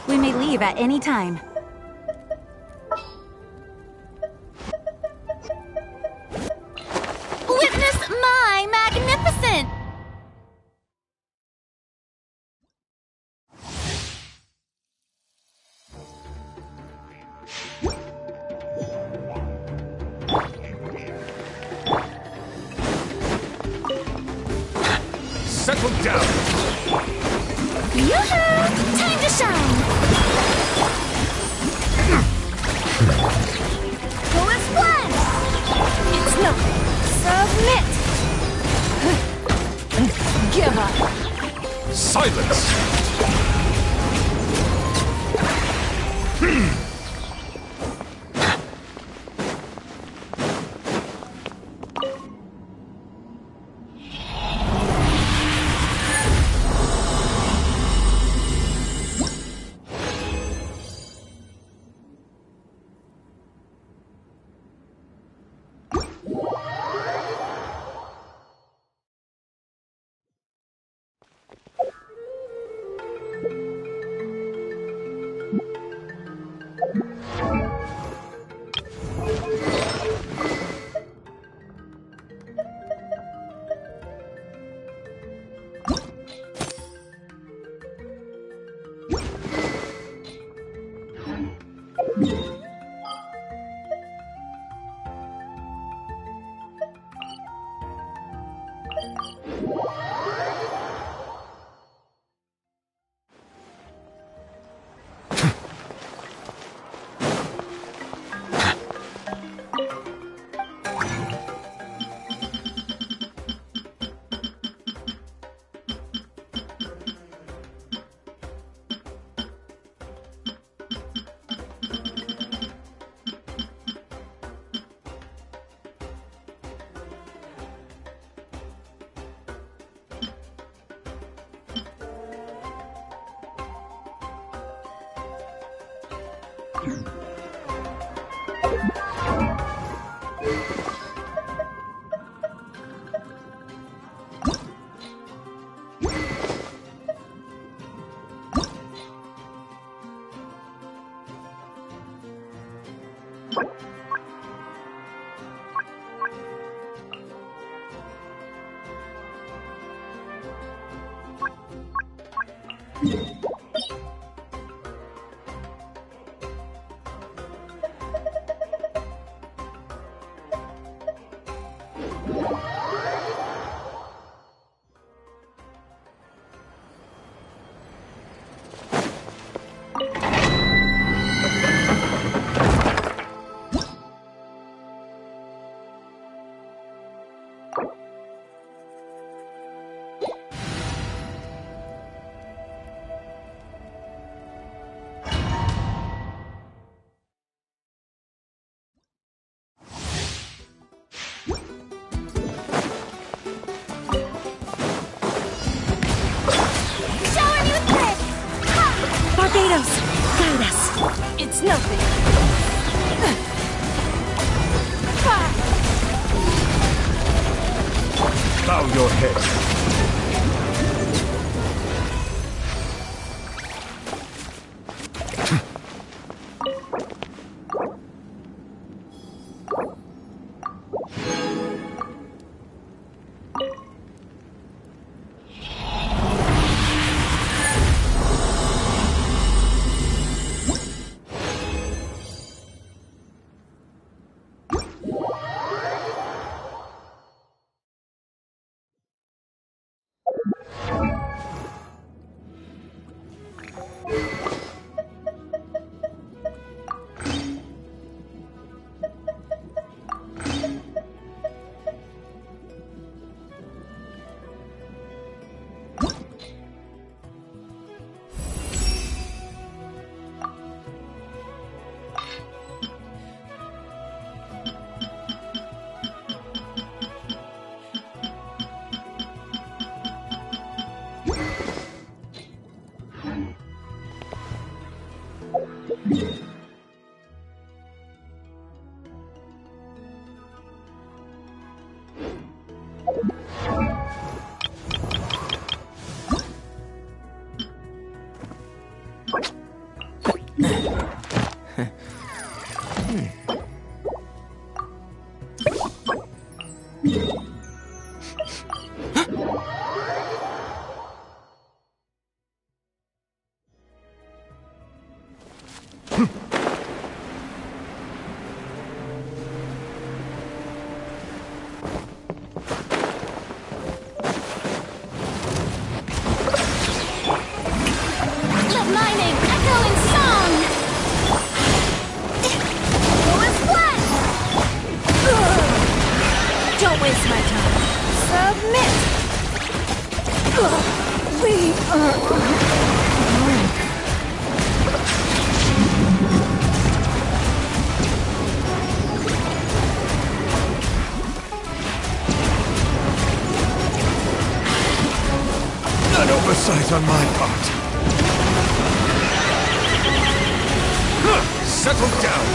We may leave at any time. Witness my magnificent! Settle down! Yoo-hoo! Time to shine! Go as one! It's nothing. Submit! Give up! Silence! Barbatos, guide us. It's nothing. Bow your head. Let my name echo in song! Lowest flash! Don't waste my time. Submit! We are... An oversight on my part. Settle down.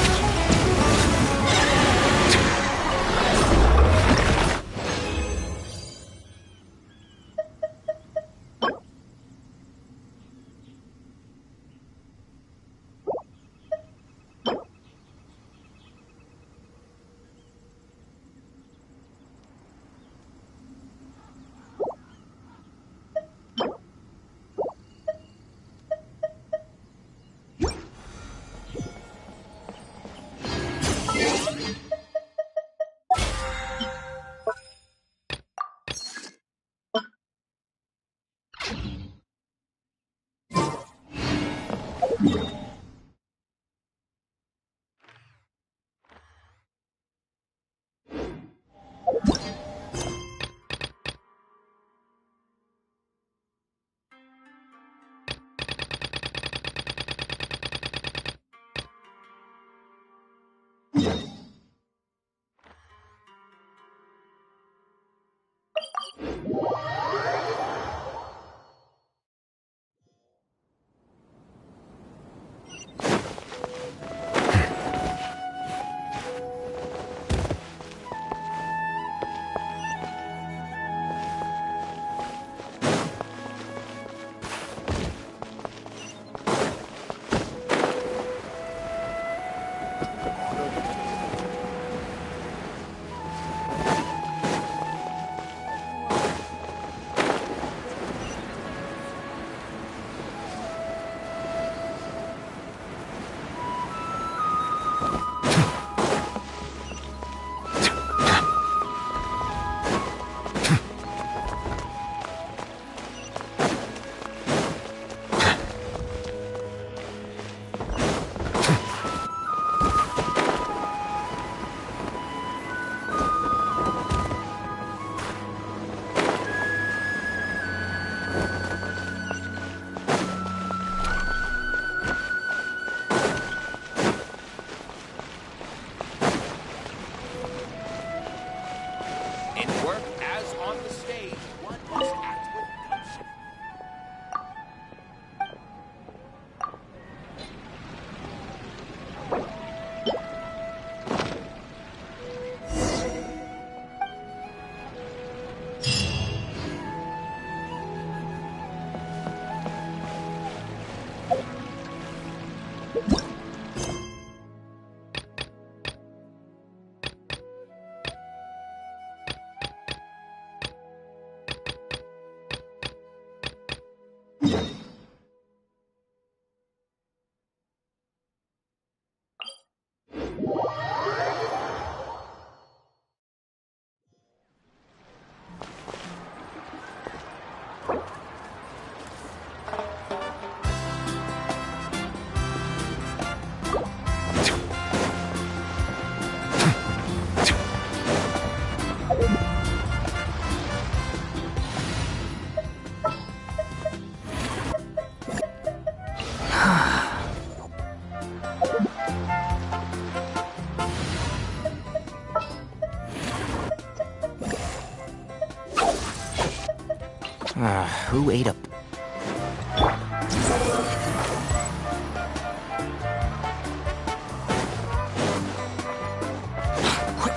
Who ate up?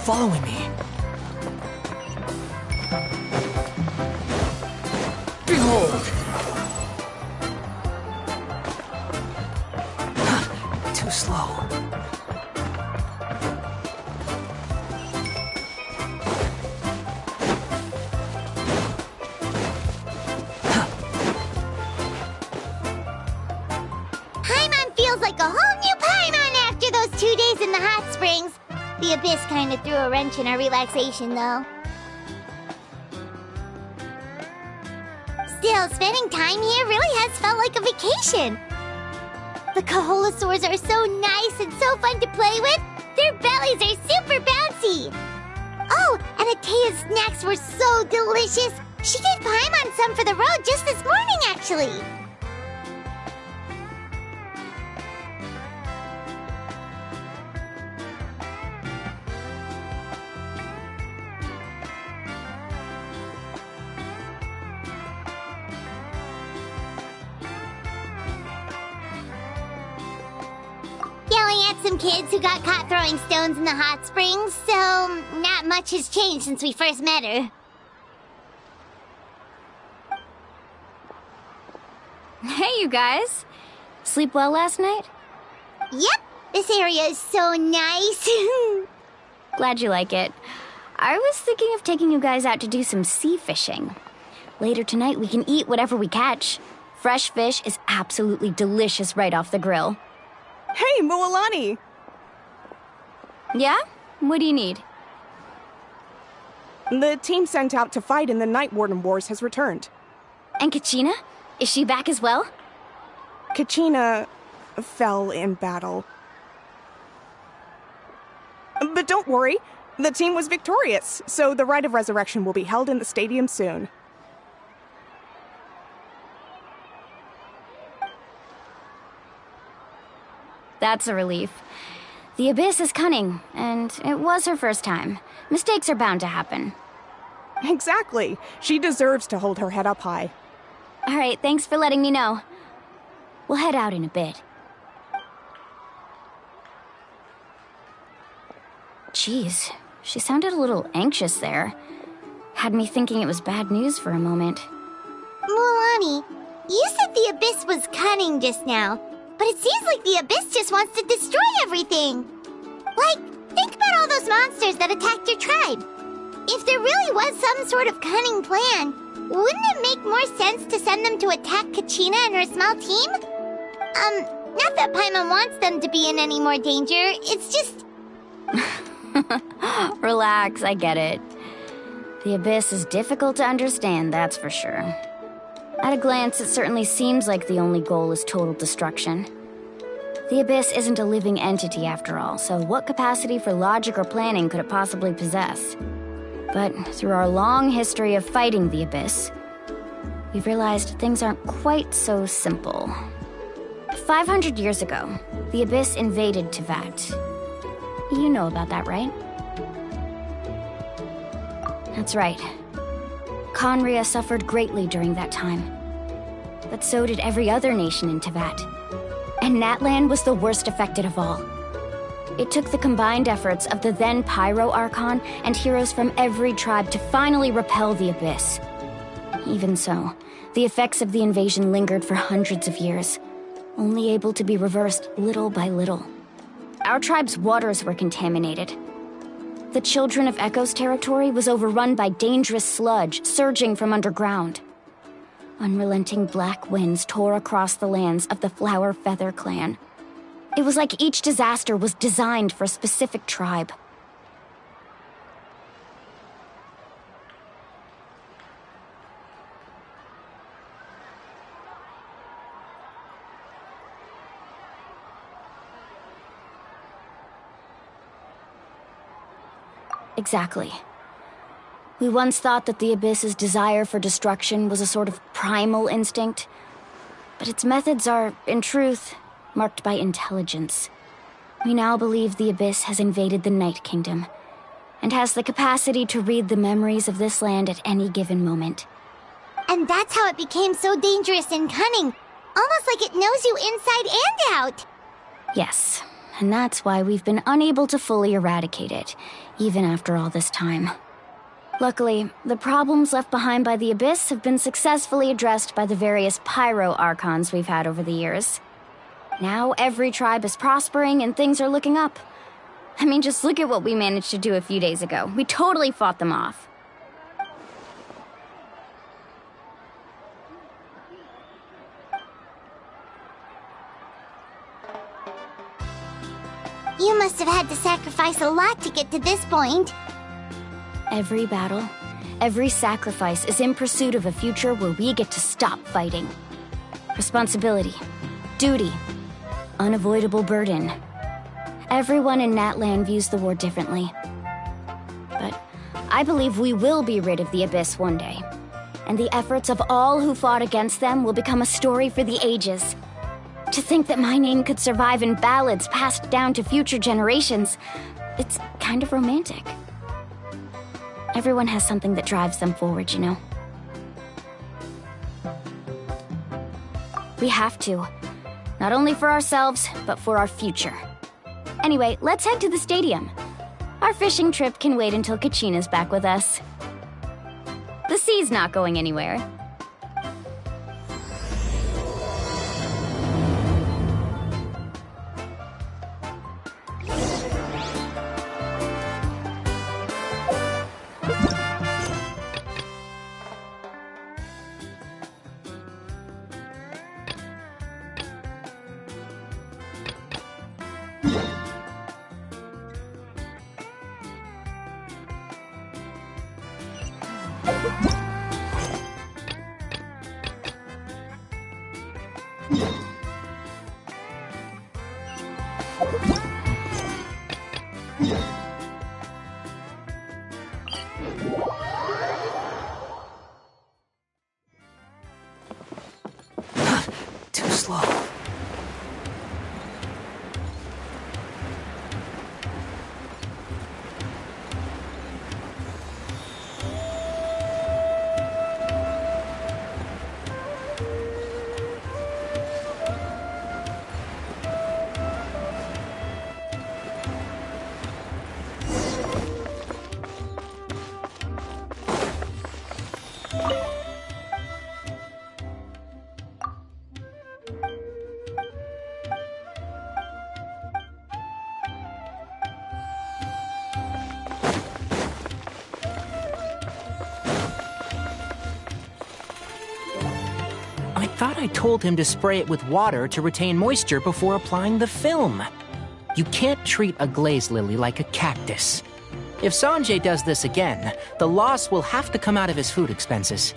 following me. Behold! Too slow. Paimon feels like a whole new Paimon after those 2 days in the hot springs. The Abyss kind of threw a wrench in our relaxation, though. Still, spending time here really has felt like a vacation. The Kaholosaurs are so nice and so fun to play with. Their bellies are super bouncy. Oh, and Atea's snacks were so delicious. She gave Paimon some for the road just this morning, actually. Yelling at some kids who got caught throwing stones in the hot springs, so not much has changed since we first met her. Hey, you guys. Sleep well last night? Yep, this area is so nice. Glad you like it. I was thinking of taking you guys out to do some sea fishing. Later tonight, we can eat whatever we catch. Fresh fish is absolutely delicious right off the grill. Hey, Mualani! Yeah? What do you need? The team sent out to fight in the Night Warden Wars has returned. And Kachina? Is she back as well? Kachina fell in battle. But don't worry, the team was victorious, so the Rite of Resurrection will be held in the stadium soon. That's a relief. The Abyss is cunning, and it was her first time. Mistakes are bound to happen. Exactly. She deserves to hold her head up high. All right, thanks for letting me know. We'll head out in a bit. Jeez, she sounded a little anxious there. Had me thinking it was bad news for a moment. Mualani, you said the Abyss was cunning just now, but it seems like the Abyss just wants to destroy everything. Like, think about all those monsters that attacked your tribe. If there really was some sort of cunning plan, wouldn't it make more sense to send them to attack Kachina and her small team? Not that Paimon wants them to be in any more danger, it's just... Relax, I get it. The Abyss is difficult to understand, that's for sure. At a glance, it certainly seems like the only goal is total destruction. The Abyss isn't a living entity after all, so what capacity for logic or planning could it possibly possess? But through our long history of fighting the Abyss, we've realized things aren't quite so simple. 500 years ago, the Abyss invaded Teyvat. You know about that, right? That's right. Khaenri'ah suffered greatly during that time. But so did every other nation in Teyvat. And Natlan was the worst affected of all. It took the combined efforts of the then Pyro Archon and heroes from every tribe to finally repel the Abyss. Even so, the effects of the invasion lingered for hundreds of years, only able to be reversed little by little. Our tribe's waters were contaminated. The Children of Echo's territory was overrun by dangerous sludge surging from underground. Unrelenting black winds tore across the lands of the Flower Feather clan. It was like each disaster was designed for a specific tribe. Exactly. We once thought that the Abyss's desire for destruction was a sort of primal instinct, but its methods are, in truth, marked by intelligence. We now believe the Abyss has invaded the Night Kingdom, and has the capacity to read the memories of this land at any given moment. And that's how it became so dangerous and cunning, almost like it knows you inside and out. Yes, and that's why we've been unable to fully eradicate it, even after all this time. Luckily, the problems left behind by the Abyss have been successfully addressed by the various Pyro Archons we've had over the years. Now every tribe is prospering and things are looking up. I mean, just look at what we managed to do a few days ago. We totally fought them off. You must have had to sacrifice a lot to get to this point. Every battle, every sacrifice is in pursuit of a future where we get to stop fighting. Responsibility, duty, unavoidable burden. Everyone in Natlan views the war differently. But I believe we will be rid of the Abyss one day. And the efforts of all who fought against them will become a story for the ages. To think that my name could survive in ballads passed down to future generations, it's kind of romantic. Everyone has something that drives them forward, you know? We have to. Not only for ourselves, but for our future. Anyway, let's head to the stadium. Our fishing trip can wait until Kachina's back with us. The sea's not going anywhere. Too slow. I thought I told him to spray it with water to retain moisture before applying the film. You can't treat a glaze lily like a cactus. If Sanjay does this again, the loss will have to come out of his food expenses.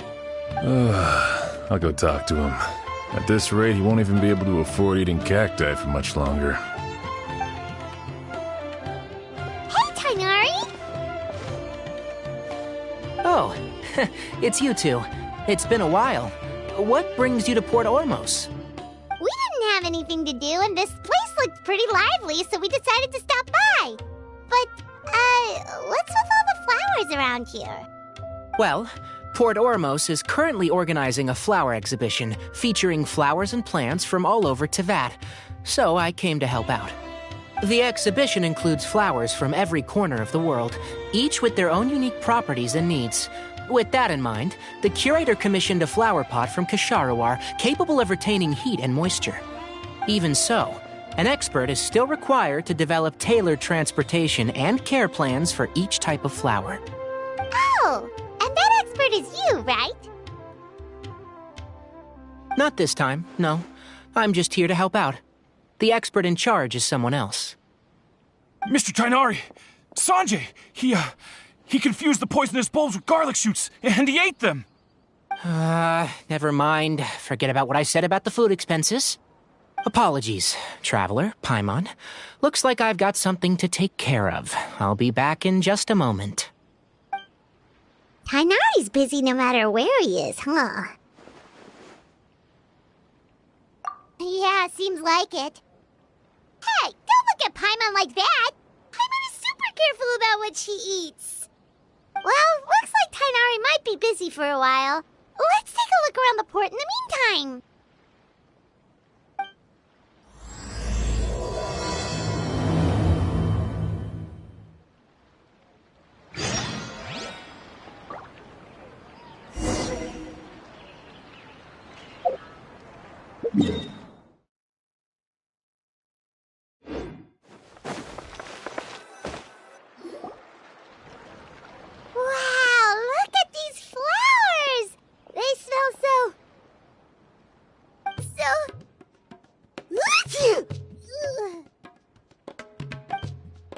I'll go talk to him. At this rate, he won't even be able to afford eating cacti for much longer. Hey, Tighnari! Oh, it's you two. It's been a while. What brings you to Port Ormos? We didn't have anything to do, and this place looked pretty lively, so we decided to stop by. But, what's with all the flowers around here? Well, Port Ormos is currently organizing a flower exhibition featuring flowers and plants from all over Teyvat, so I came to help out. The exhibition includes flowers from every corner of the world, each with their own unique properties and needs. With that in mind, the curator commissioned a flower pot from Ksharuar capable of retaining heat and moisture. Even so, an expert is still required to develop tailored transportation and care plans for each type of flower. Oh, and that expert is you, right? Not this time, no. I'm just here to help out. The expert in charge is someone else. Mr. Tighnari! Sanjay! He confused the poisonous bulbs with garlic shoots, and he ate them! Never mind. Forget about what I said about the food expenses. Apologies, Traveler, Paimon. Looks like I've got something to take care of. I'll be back in just a moment. Tighnari's busy no matter where he is, huh? Yeah, seems like it. Hey, don't look at Paimon like that! Paimon is super careful about what she eats. Well, looks like Tighnari might be busy for a while. Let's take a look around the port in the meantime.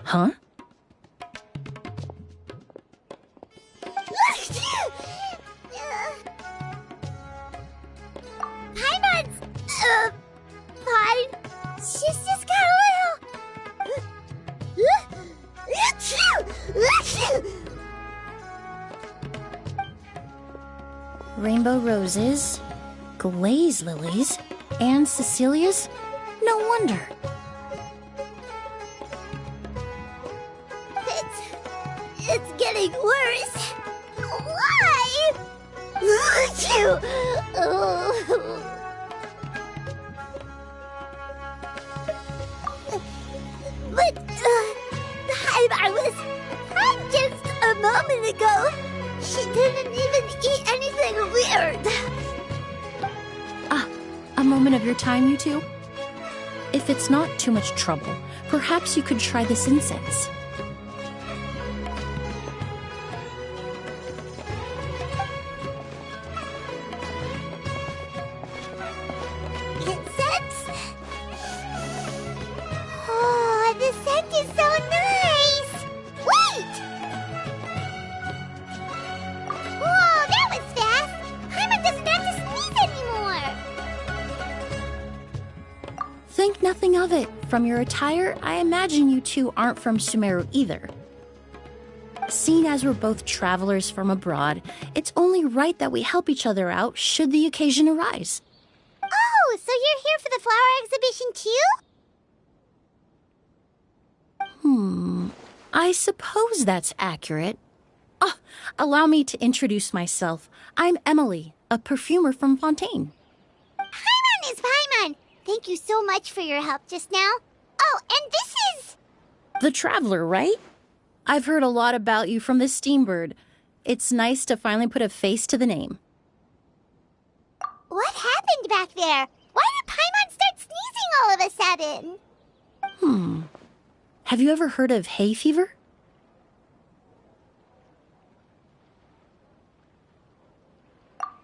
Huh? Paimon's, fine. She's just got a little... Rainbow roses, glaze lilies, and Cecilia's? No wonder. It's getting worse. Why? But, I was fine just a moment ago. She didn't even eat anything weird. A moment of your time, you two? If it's not too much trouble, perhaps you could try this incense. Incense? Oh, the scent is so nice! Wait! Whoa, that was fast! Paimon doesn't have to sneeze anymore! Think nothing of it. From your attire, I imagine you two aren't from Sumeru either. Seeing as we're both travelers from abroad, it's only right that we help each other out should the occasion arise. Oh, so you're here for the flower exhibition too? I suppose that's accurate. Allow me to introduce myself. I'm Emily, a perfumer from Fontaine. Paimon is Paimon! Thank you so much for your help just now. Oh, and this is... The Traveler, right? I've heard a lot about you from the Steambird. It's nice to finally put a face to the name. What happened back there? Why did Paimon start sneezing all of a sudden? Have you ever heard of hay fever?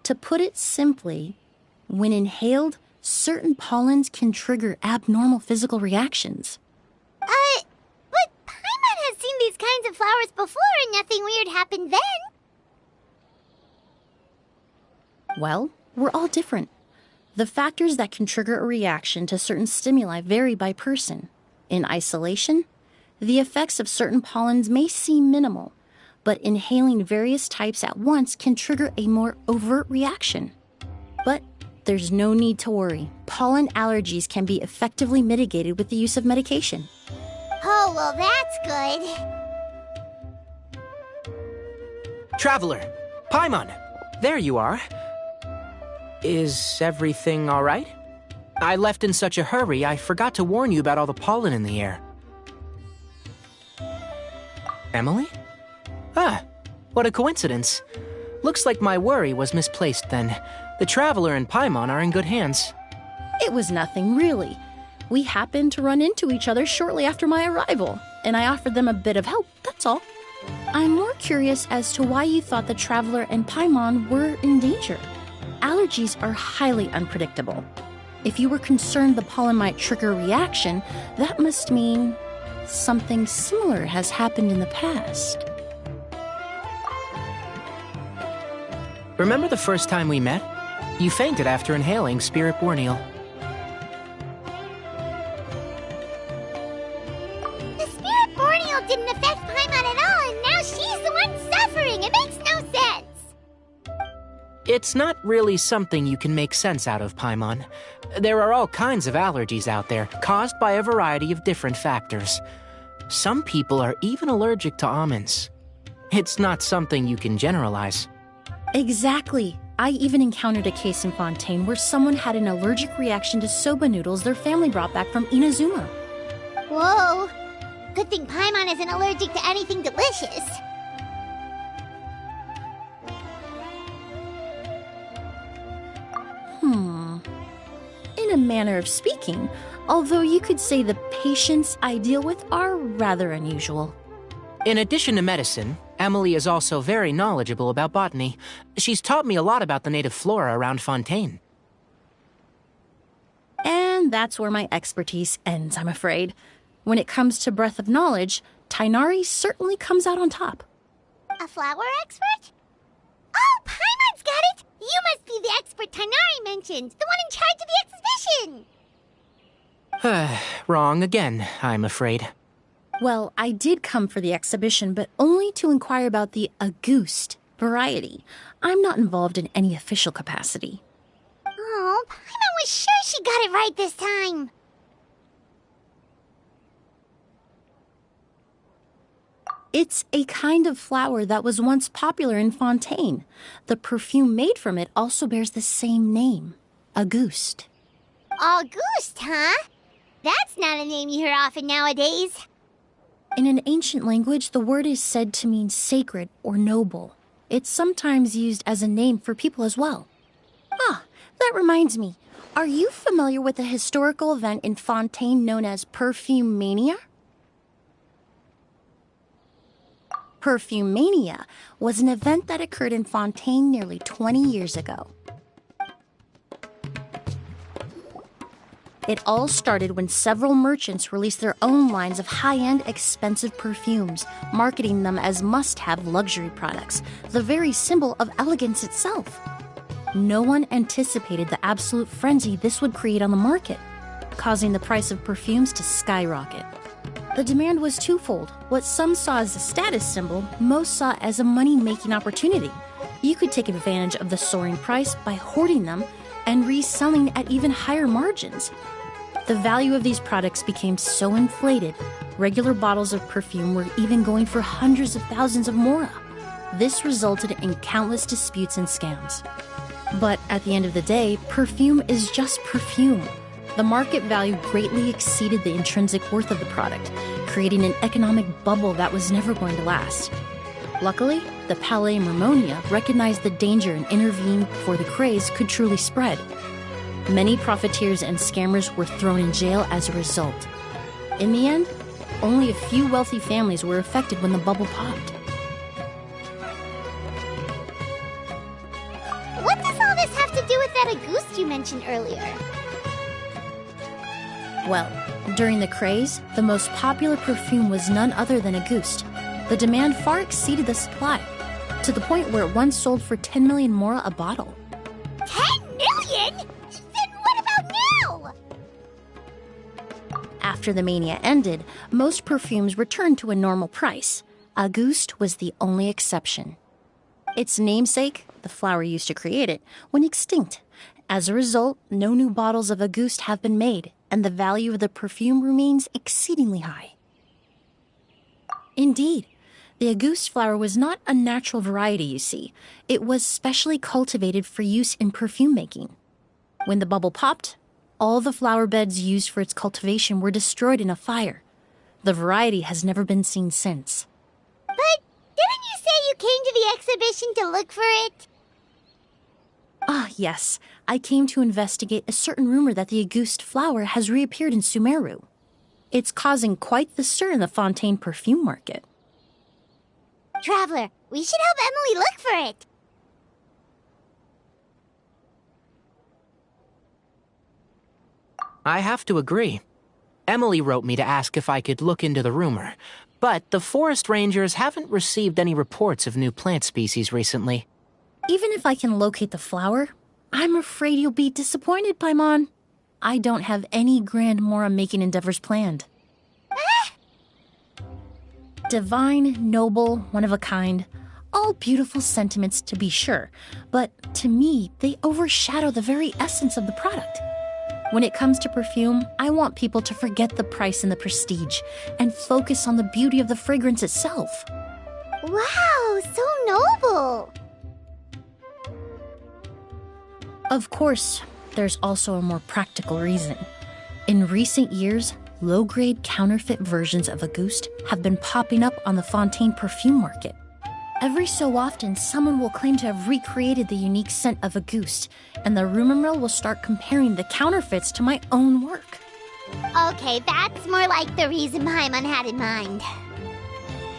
To put it simply, when inhaled, certain pollens can trigger abnormal physical reactions. But Paimon has seen these kinds of flowers before and nothing weird happened then. Well, we're all different. The factors that can trigger a reaction to certain stimuli vary by person. In isolation, the effects of certain pollens may seem minimal, but inhaling various types at once can trigger a more overt reaction. But there's no need to worry. Pollen allergies can be effectively mitigated with the use of medication. Oh, well, that's good. Traveler, Paimon, there you are. Is everything all right? I left in such a hurry, I forgot to warn you about all the pollen in the air. Emily? What a coincidence. Looks like my worry was misplaced then. The Traveler and Paimon are in good hands. It was nothing, really. We happened to run into each other shortly after my arrival, and I offered them a bit of help, that's all. I'm more curious as to why you thought the Traveler and Paimon were in danger. Allergies are highly unpredictable. If you were concerned the pollen might trigger a reaction, that must mean something similar has happened in the past. Remember the first time we met? You fainted after inhaling Spirit Borneal. The Spirit Borneal didn't affect Paimon at all, and now she's the one suffering. It makes no sense. It's not really something you can make sense out of, Paimon. There are all kinds of allergies out there, caused by a variety of different factors. Some people are even allergic to almonds. It's not something you can generalize. Exactly. I even encountered a case in Fontaine where someone had an allergic reaction to soba noodles their family brought back from Inazuma. Whoa. Good thing Paimon isn't allergic to anything delicious. In a manner of speaking, although you could say the patients I deal with are rather unusual. In addition to medicine, Emily is also very knowledgeable about botany. She's taught me a lot about the native flora around Fontaine. And that's where my expertise ends, I'm afraid. When it comes to breadth of knowledge, Tighnari certainly comes out on top. A flower expert? Oh, Paimon's got it! You must be the expert Tighnari mentioned, the one in charge of the exhibition! Wrong again, I'm afraid. Well, I did come for the exhibition, but only to inquire about the Auguste variety. I'm not involved in any official capacity. Oh, Paimon was sure she got it right this time. It's a kind of flower that was once popular in Fontaine. The perfume made from it also bears the same name, Auguste. Auguste, huh? That's not a name you hear often nowadays. In an ancient language, the word is said to mean sacred or noble. It's sometimes used as a name for people as well. Ah, that reminds me. Are you familiar with a historical event in Fontaine known as Perfume Mania? Perfume Mania was an event that occurred in Fontaine nearly 20 years ago. It all started when several merchants released their own lines of high-end, expensive perfumes, marketing them as must-have luxury products, the very symbol of elegance itself. No one anticipated the absolute frenzy this would create on the market, causing the price of perfumes to skyrocket. The demand was twofold. What some saw as a status symbol, most saw as a money-making opportunity. You could take advantage of the soaring price by hoarding them and reselling at even higher margins. The value of these products became so inflated, regular bottles of perfume were even going for hundreds of thousands of mora. This resulted in countless disputes and scams. But at the end of the day, perfume is just perfume. The market value greatly exceeded the intrinsic worth of the product, creating an economic bubble that was never going to last. Luckily, the Palais Mermonia recognized the danger and intervened before the craze could truly spread. Many profiteers and scammers were thrown in jail as a result. In the end, only a few wealthy families were affected when the bubble popped. What does all this have to do with that Auguste you mentioned earlier? Well, during the craze, the most popular perfume was none other than Auguste. The demand far exceeded the supply, to the point where it once sold for 10 million mora a bottle. 10 million? Then what about now? After the mania ended, most perfumes returned to a normal price. Auguste was the only exception. Its namesake, the flower used to create it, went extinct. As a result, no new bottles of Auguste have been made, and the value of the perfume remains exceedingly high. Indeed, the Auguste flower was not a natural variety, you see. It was specially cultivated for use in perfume making. When the bubble popped, all the flower beds used for its cultivation were destroyed in a fire. The variety has never been seen since. But didn't you say you came to the exhibition to look for it? Ah, yes. I came to investigate a certain rumor that the Auguste flower has reappeared in Sumeru. It's causing quite the stir in the Fontaine perfume market. Traveler, we should help Emily look for it. I have to agree. Emily wrote me to ask if I could look into the rumor, but the forest rangers haven't received any reports of new plant species recently. Even if I can locate the flower, I'm afraid you'll be disappointed, Paimon. I don't have any grand mora-making endeavors planned. Divine, noble, one of a kind, all beautiful sentiments to be sure, but to me, they overshadow the very essence of the product. When it comes to perfume, I want people to forget the price and the prestige and focus on the beauty of the fragrance itself. Wow, so noble. Of course, there's also a more practical reason. In recent years, low-grade counterfeit versions of Auguste have been popping up on the Fontaine perfume market. Every so often, someone will claim to have recreated the unique scent of Auguste, and the rumor mill will start comparing the counterfeits to my own work. Okay, that's more like the reason Paimon had in mind.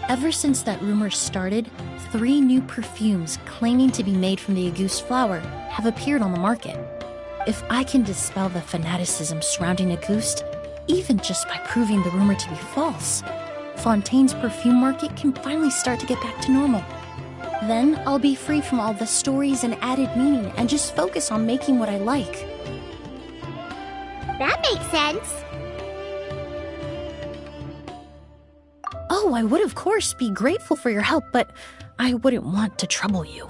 Ever since that rumor started, 3 new perfumes claiming to be made from the Auguste flower have appeared on the market. If I can dispel the fanaticism surrounding Auguste, even just by proving the rumor to be false, Fontaine's perfume market can finally start to get back to normal. Then I'll be free from all the stories and added meaning and just focus on making what I like. That makes sense. Oh, I would of course be grateful for your help, but I wouldn't want to trouble you.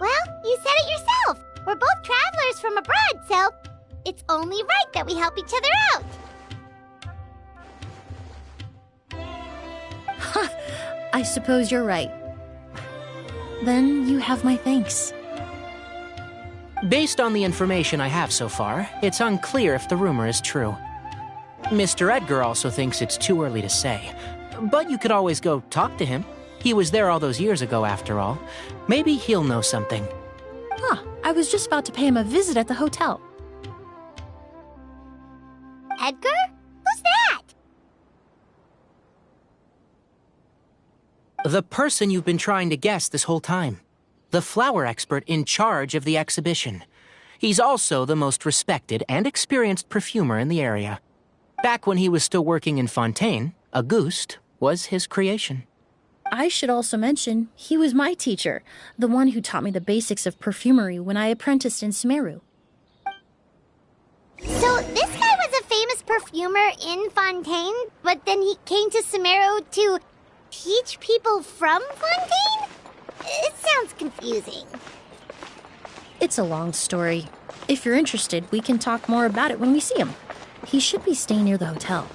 Well, you said it yourself. We're both travelers from abroad, so it's only right that we help each other out. I suppose you're right. Then you have my thanks. Based on the information I have so far, it's unclear if the rumor is true. Mr. Edgar also thinks it's too early to say, but you could always go talk to him. He was there all those years ago, after all. Maybe he'll know something. I was just about to pay him a visit at the hotel. Edgar? Who's that? The person you've been trying to guess this whole time. The flower expert in charge of the exhibition. He's also the most respected and experienced perfumer in the area. Back when he was still working in Fontaine, Auguste was his creation. I should also mention, he was my teacher, the one who taught me the basics of perfumery when I apprenticed in Sumeru. So this guy was a famous perfumer in Fontaine, but then he came to Sumeru to teach people from Fontaine? It sounds confusing. It's a long story. If you're interested, we can talk more about it when we see him. He should be staying near the hotel.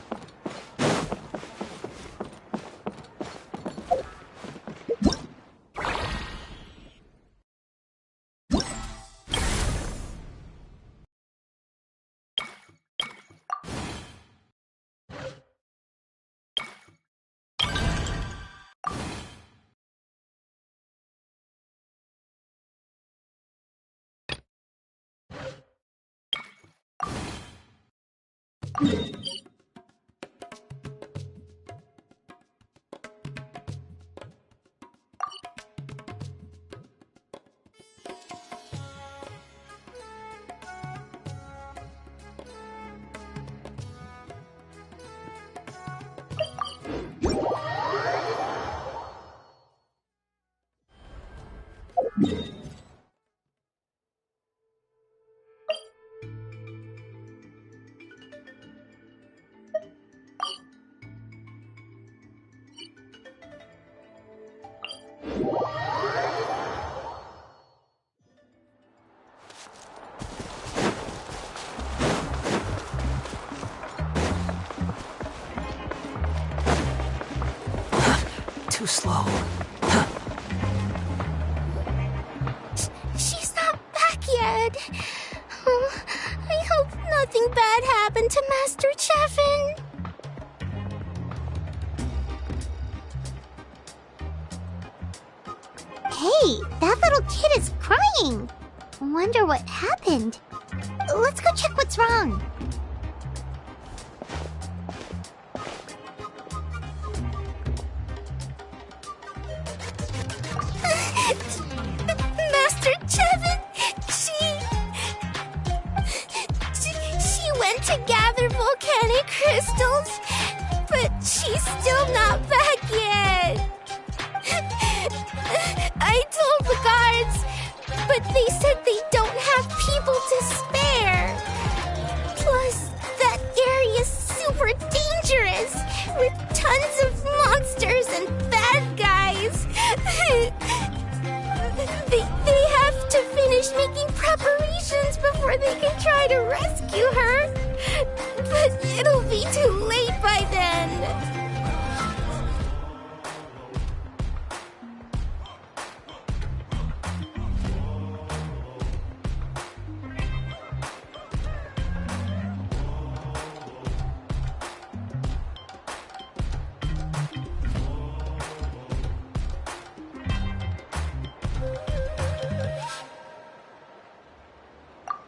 Too slow. She's not back yet. Oh, I hope nothing bad happened to Master Cheffin. Hey, that little kid is crying. Wonder what happened. Let's go check what's wrong. Master Cheffin, she went to gather volcanic crystals, but she's still not back yet. I told the guards, but they said they don't have people to spare. Plus, that area's super dangerous, with tons of monsters and bad guys. They have to finish making preparations before they can try to rescue her. But it'll be too late by then.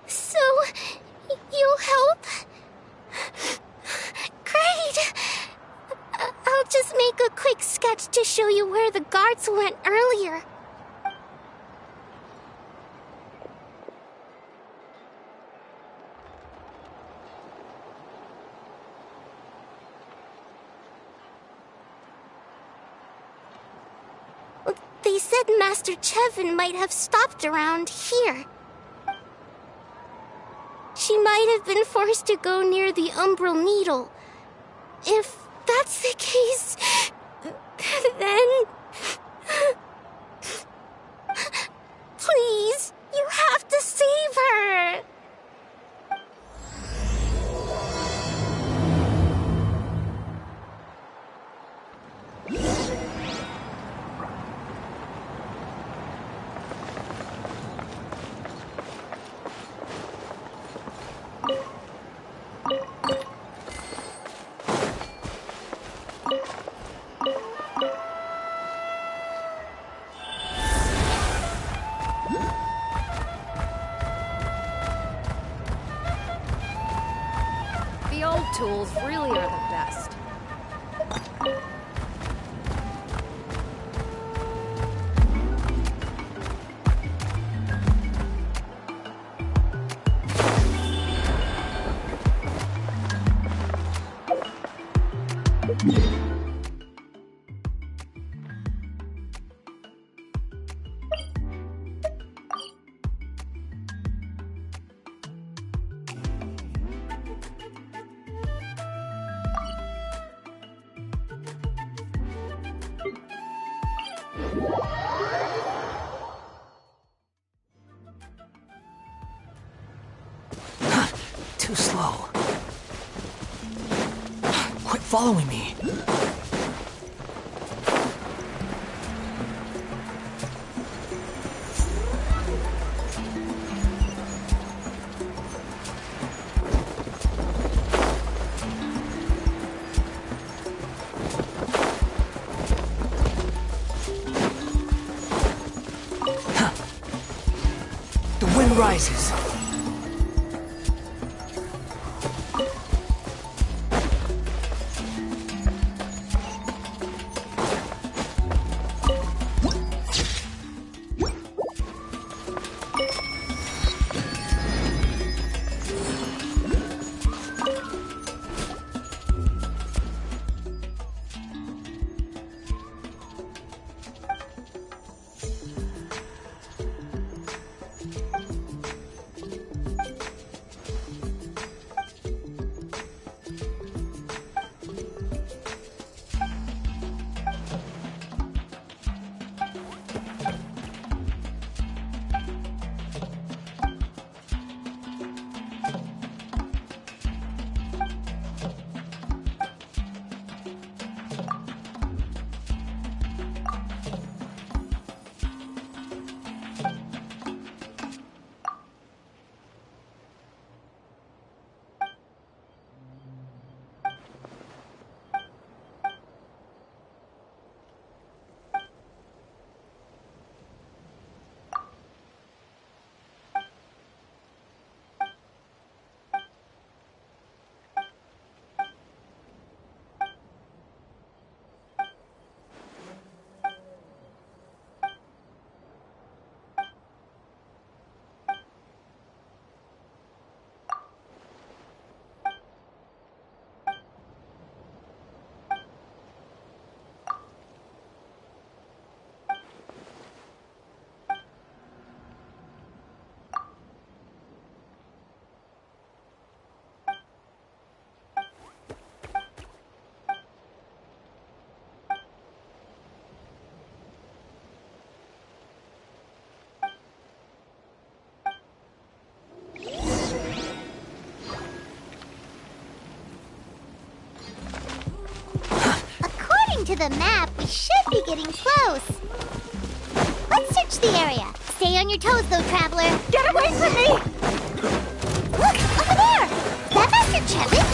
So, you'll help? Great! I'll just make a quick sketch to show you where the guards went earlier. They said Master Chevin might have stopped around here. She might have been forced to go near the Umbral Needle. If that's the case, then... Please, you have to save her! The old tools really are the best. Too slow. Quit following me. The wind rises. To the map, we should be getting close. Let's search the area. Stay on your toes, though, traveler. Get away from me! Look, over there! Is that Master Chevin?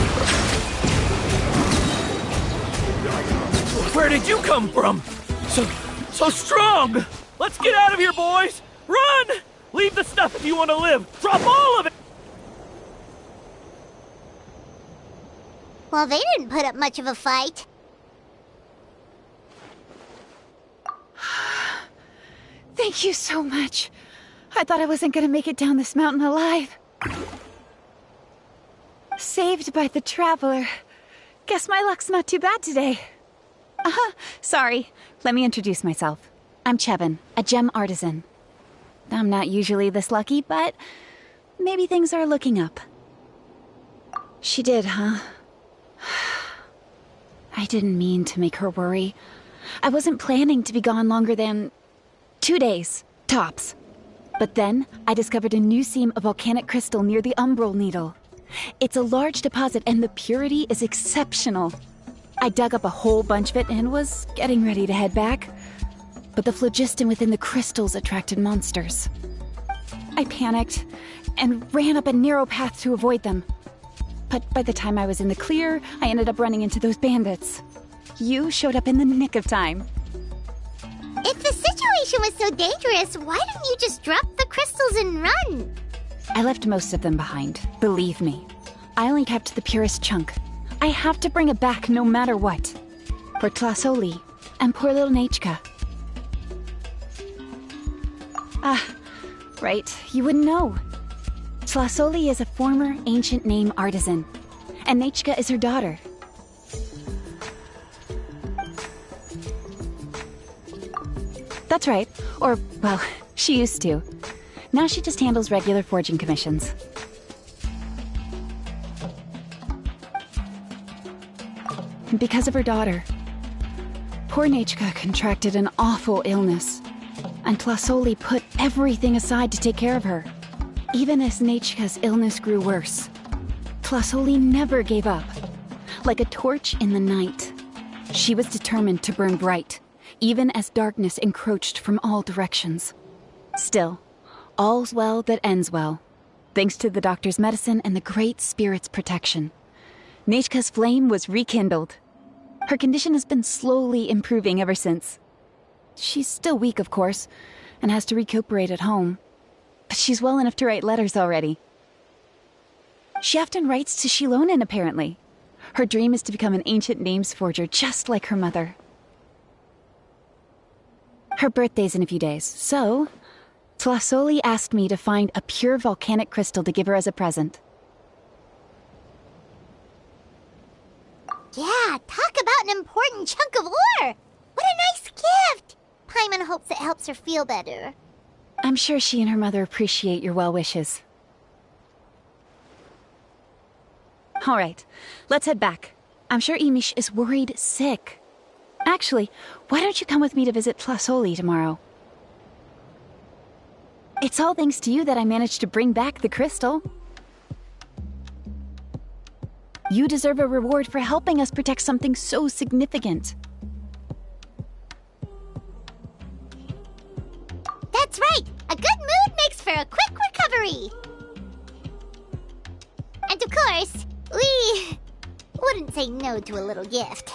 Where did you come from? So strong! Let's get out of here, boys! Run! Leave the stuff if you want to live! Drop all of it! Well, they didn't put up much of a fight. Thank you so much. I thought I wasn't gonna make it down this mountain alive. Saved by the Traveler. Guess my luck's not too bad today. Sorry. Let me introduce myself. I'm Chebin, a gem artisan. I'm not usually this lucky, but maybe things are looking up. She did, huh? I didn't mean to make her worry. I wasn't planning to be gone longer than 2 days, tops. But then, I discovered a new seam of volcanic crystal near the Umbral Needle. It's a large deposit and the purity is exceptional. I dug up a whole bunch of it and was getting ready to head back. But the phlogiston within the crystals attracted monsters. I panicked and ran up a narrow path to avoid them. But by the time I was in the clear, I ended up running into those bandits. You showed up in the nick of time. If the situation was so dangerous, why didn't you just drop the crystals and run? I left most of them behind, believe me. I only kept the purest chunk. I have to bring it back no matter what. For Tlasoli and poor little Nechka. Right, you wouldn't know. Tlasoli is a former ancient name artisan, and Nechka is her daughter. That's right. Or, well, she used to. Now she just handles regular forging commissions. Because of her daughter, poor Nechka contracted an awful illness, and Tlasoli put everything aside to take care of her. Even as Nechka's illness grew worse, Tlasoli never gave up. Like a torch in the night, she was determined to burn bright, even as darkness encroached from all directions. Still, all's well that ends well, thanks to the doctor's medicine and the Great Spirit's protection. Nechka's flame was rekindled. Her condition has been slowly improving ever since. She's still weak, of course, and has to recuperate at home. But she's well enough to write letters already. She often writes to Shilonen, apparently. Her dream is to become an ancient names forger, just like her mother. Her birthday's in a few days, so Tlasoli asked me to find a pure volcanic crystal to give her as a present. Yeah, talk about an important chunk of ore! What a nice gift! Paimon hopes it helps her feel better. I'm sure she and her mother appreciate your well wishes. All right, let's head back. I'm sure Emish is worried sick. Actually, why don't you come with me to visit Tlasoli tomorrow? It's all thanks to you that I managed to bring back the crystal. You deserve a reward for helping us protect something so significant. That's right! A good mood makes for a quick recovery! And of course, we wouldn't say no to a little gift.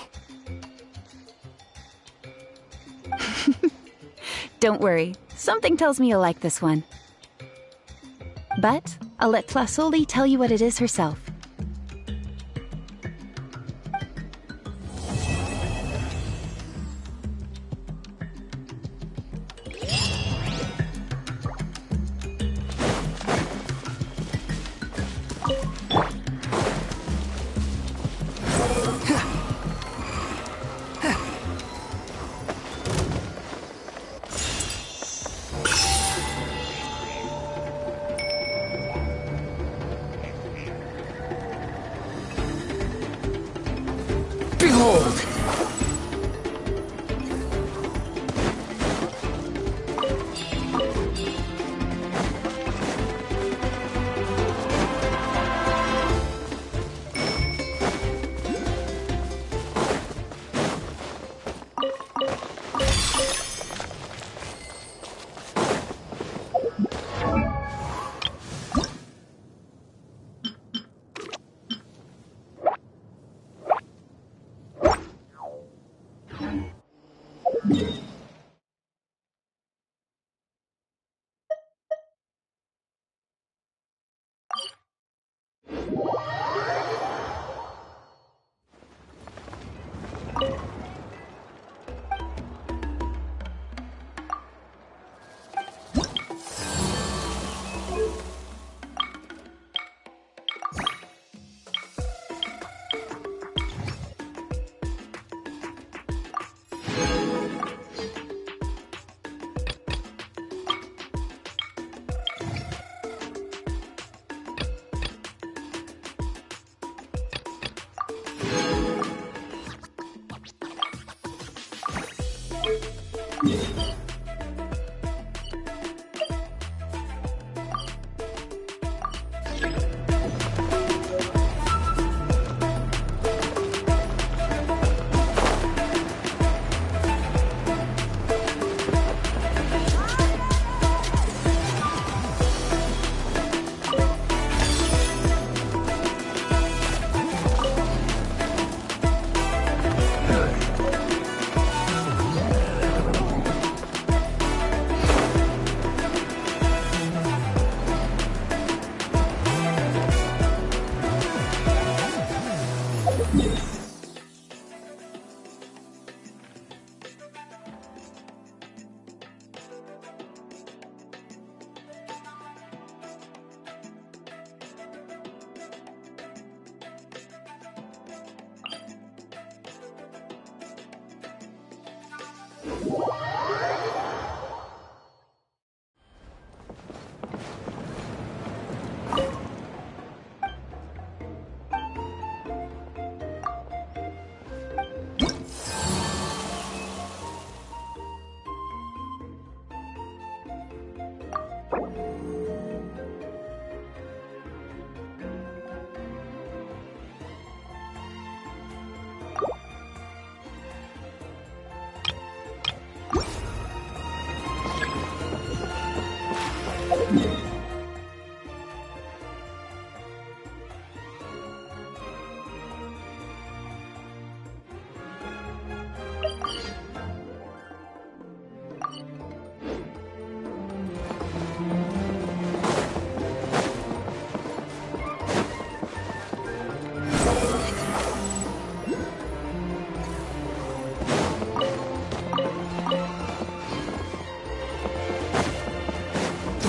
Don't worry, something tells me you'll like this one. But I'll let Tlasoli tell you what it is herself. Behold!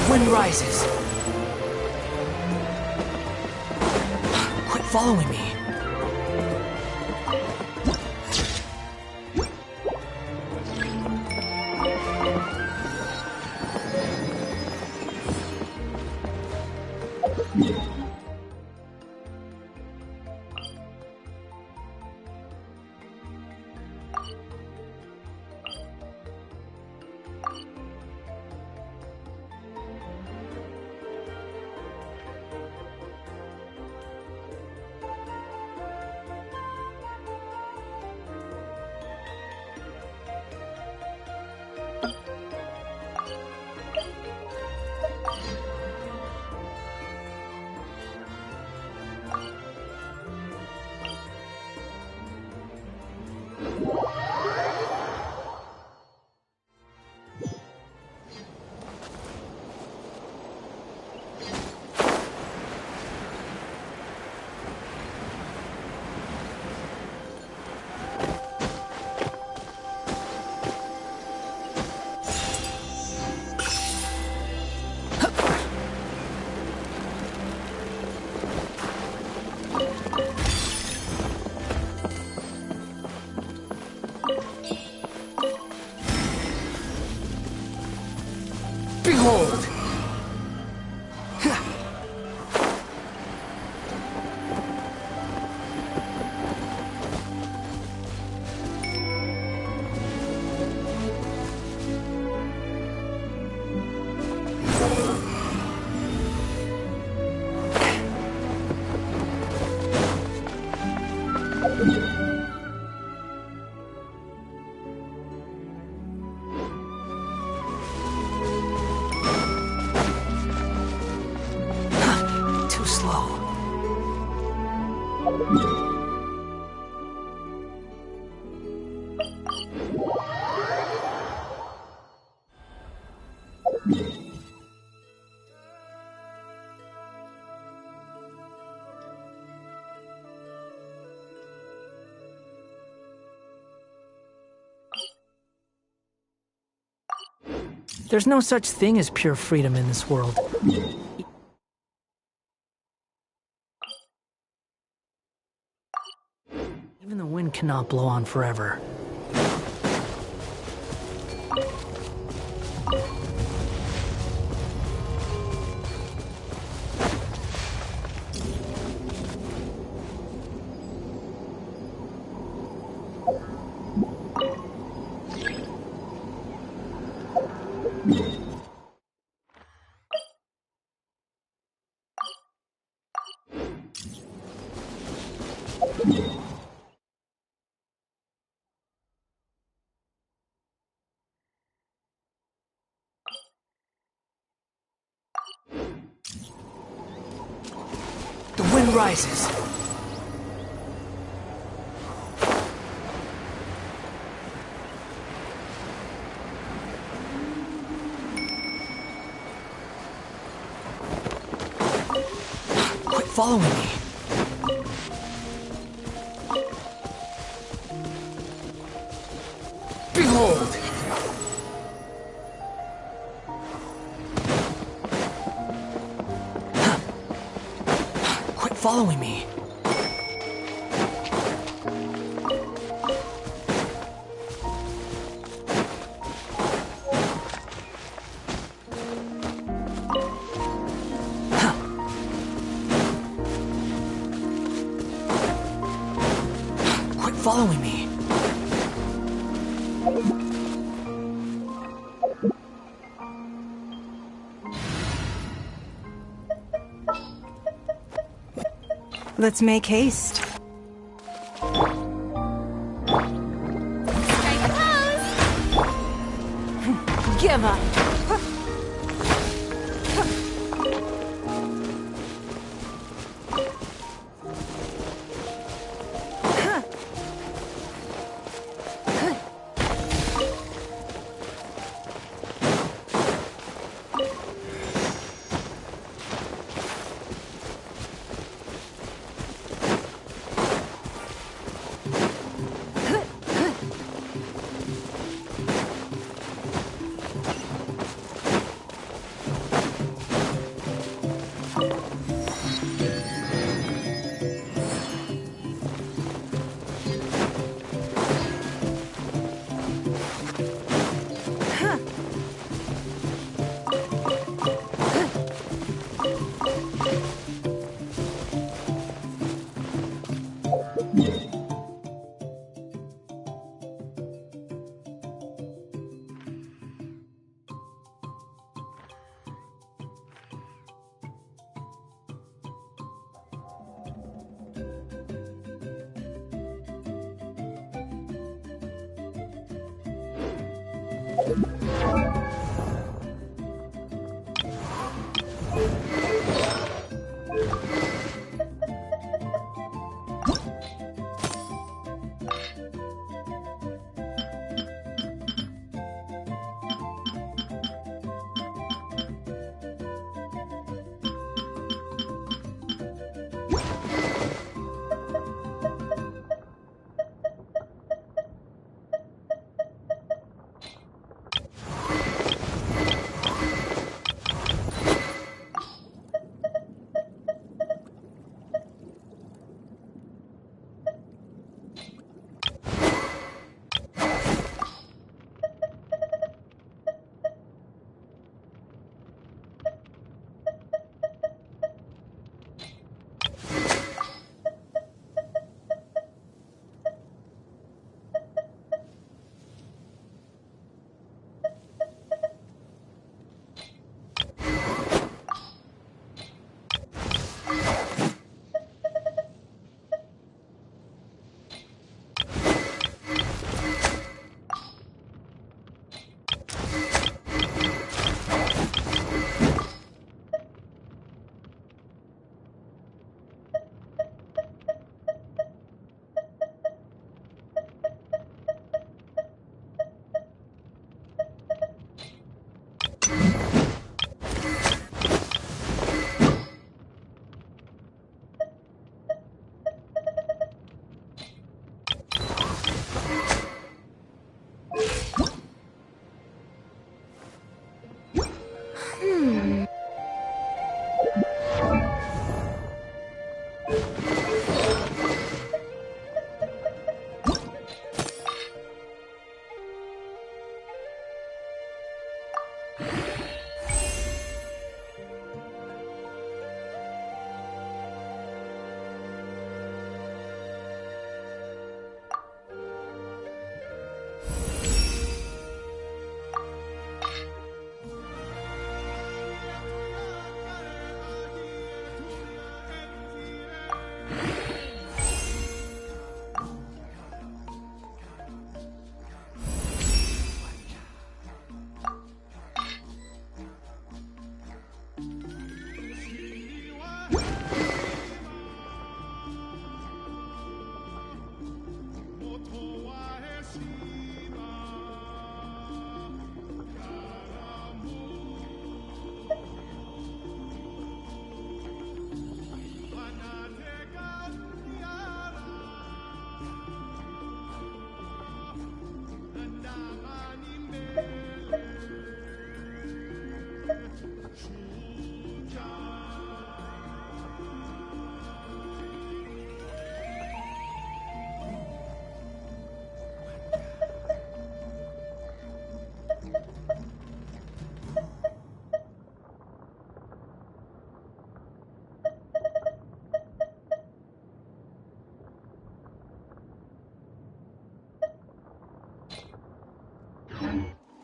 Wind rises. Quit following me. Behold! Too slow. There's no such thing as pure freedom in this world. Even the wind cannot blow on forever. The wind rises. Quit following me. Behold! Quit following me. Quit following me. Let's make haste. Give up.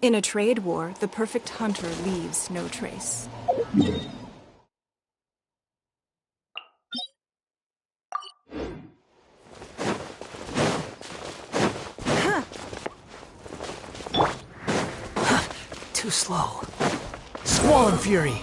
In a trade war, the perfect hunter leaves no trace. Too slow. Squall and Fury!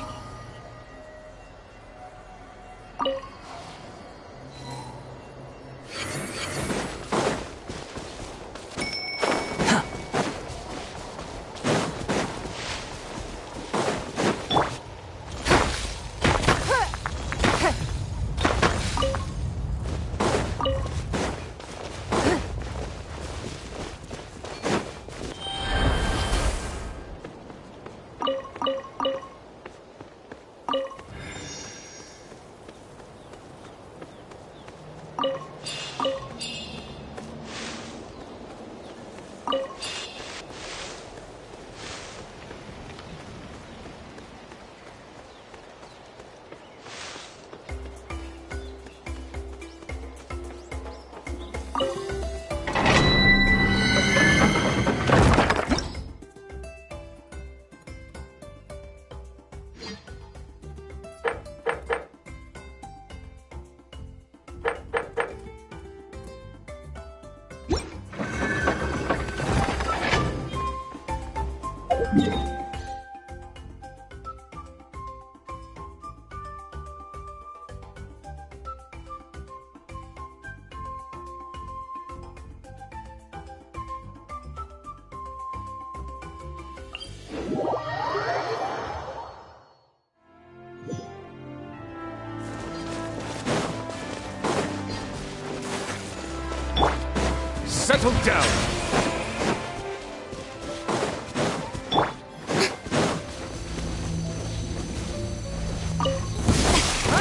Settle down!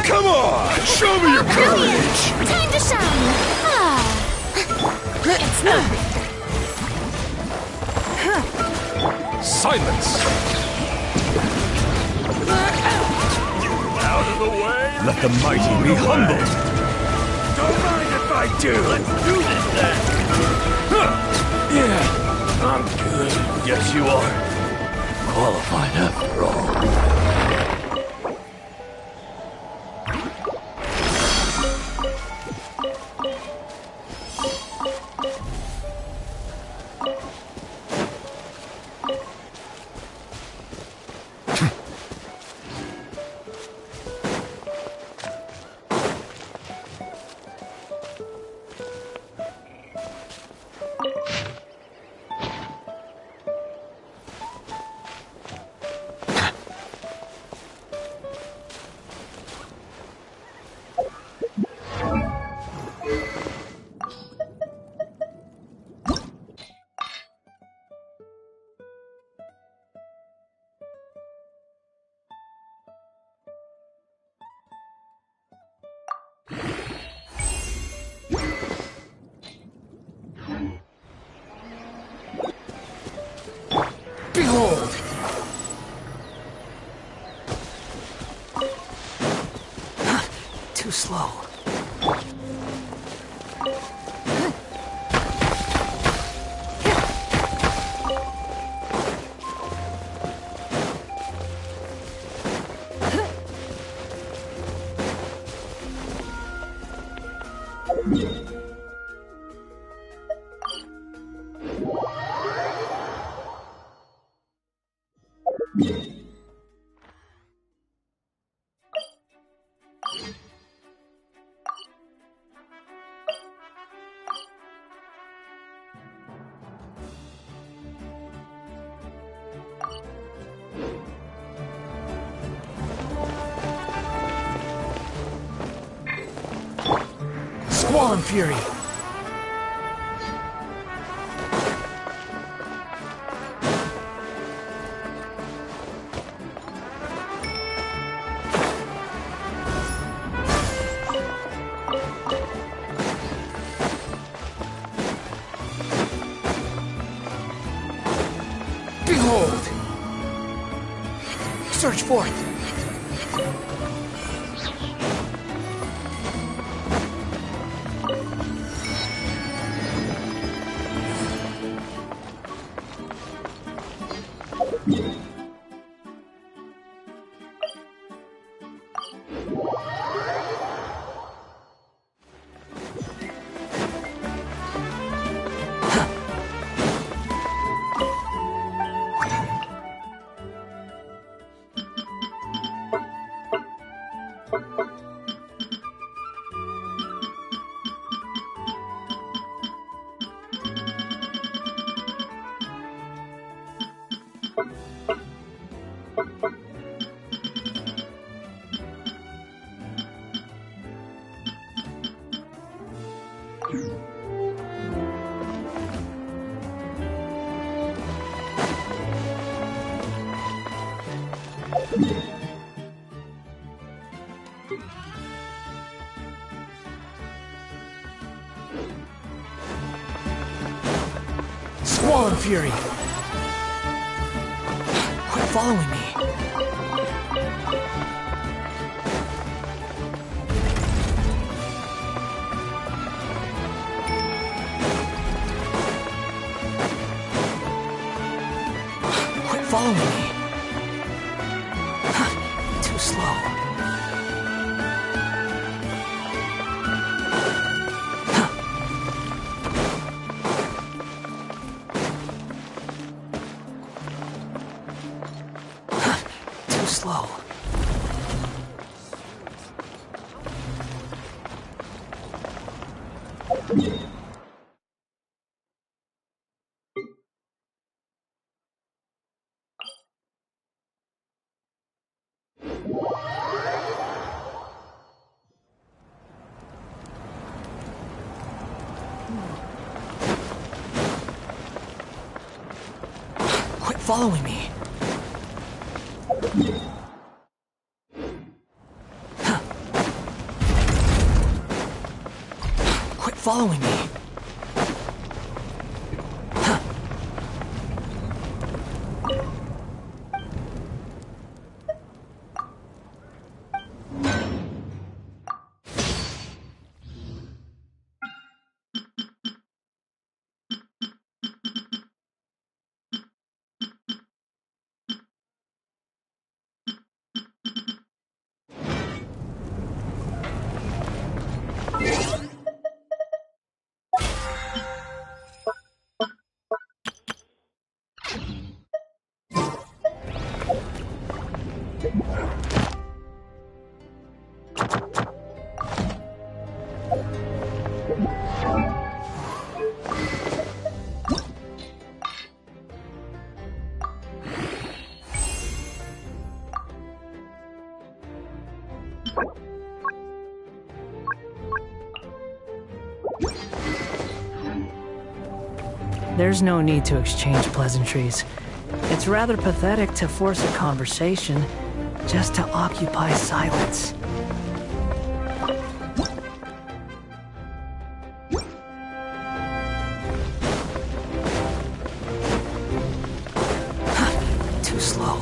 Come on! Show me your courage! Time to shine! It's nothing. Silence! Out of the way! Let the mighty be humbled! Don't mind if I do! Let's do this then! Yeah, I'm good. Yes, you are. Qualified after all. Behold! Too slow. Squall and Fury! Behold! Search forth! Squall and Fury! Quit following me! Quit following me! Too slow. Too slow. Quit following me. Quit following me. There's no need to exchange pleasantries. It's rather pathetic to force a conversation just to occupy silence. Too slow.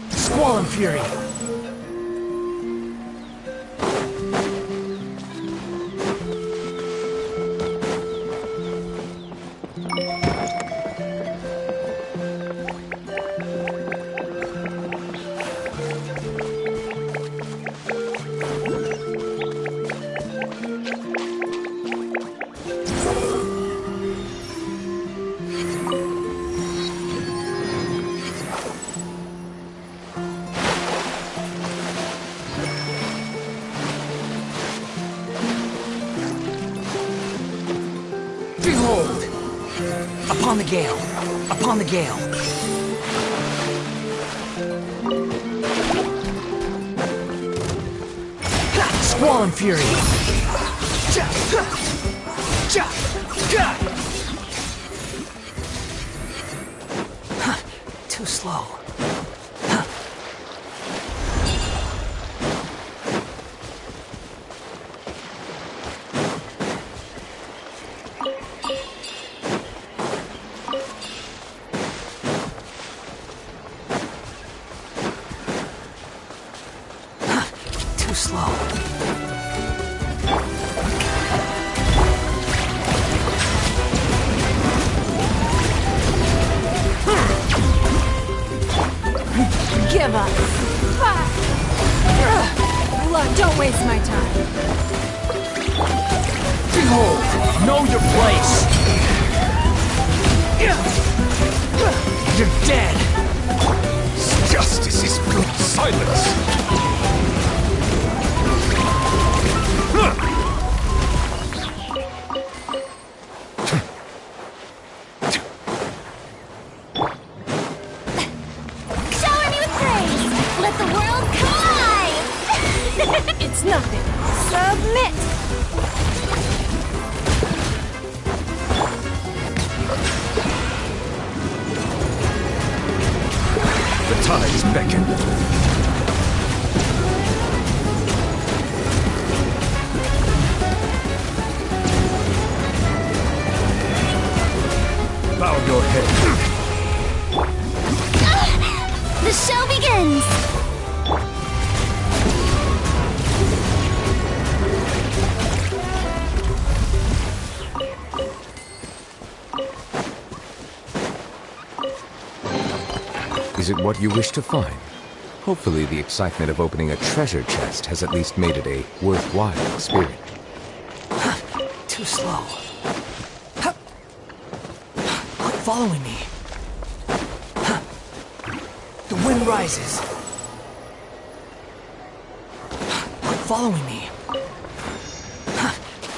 Squall and Fury! Behold! Upon the gale! Upon the gale! Squall and Fury! Too slow. Too slow. Give up. Look, don't waste my time. Behold! Know your place! You're dead! Justice is good silence! Shower me with praise! Let the world come alive! It's nothing. Submit! The tides beckon. Bow your head. The show begins! Is it what you wish to find? Hopefully the excitement of opening a treasure chest has at least made it a worthwhile experience. Too slow. Quit following me. The wind rises. Quit following me.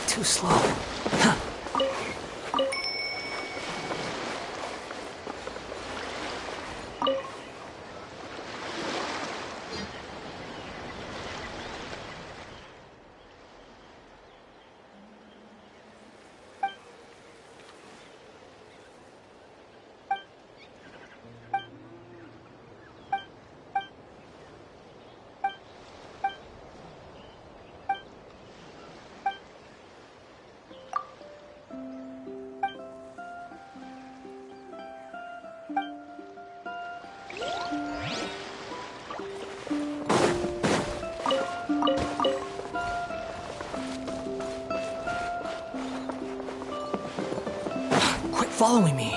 Too slow. Quit following me.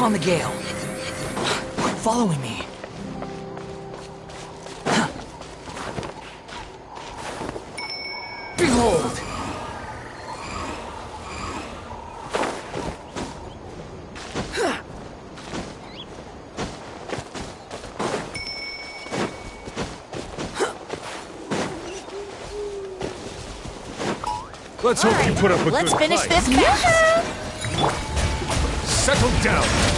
upon the gale. Following me. Behold! Let's hope you put up a Let's good finish fight. this fast. Settle down.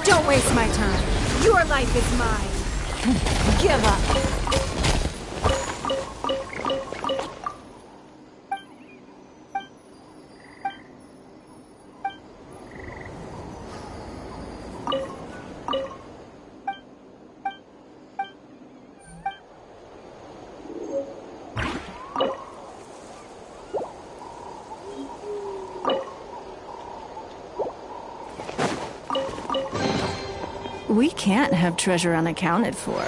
Don't waste my time. Your life is mine. Give up. We can't have treasure unaccounted for.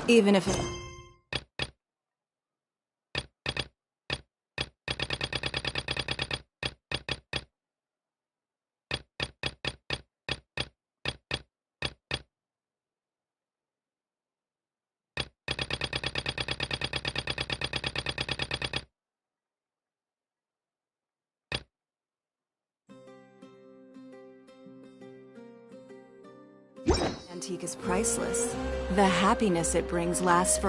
Even if it... Antique is priceless. The happiness it brings lasts for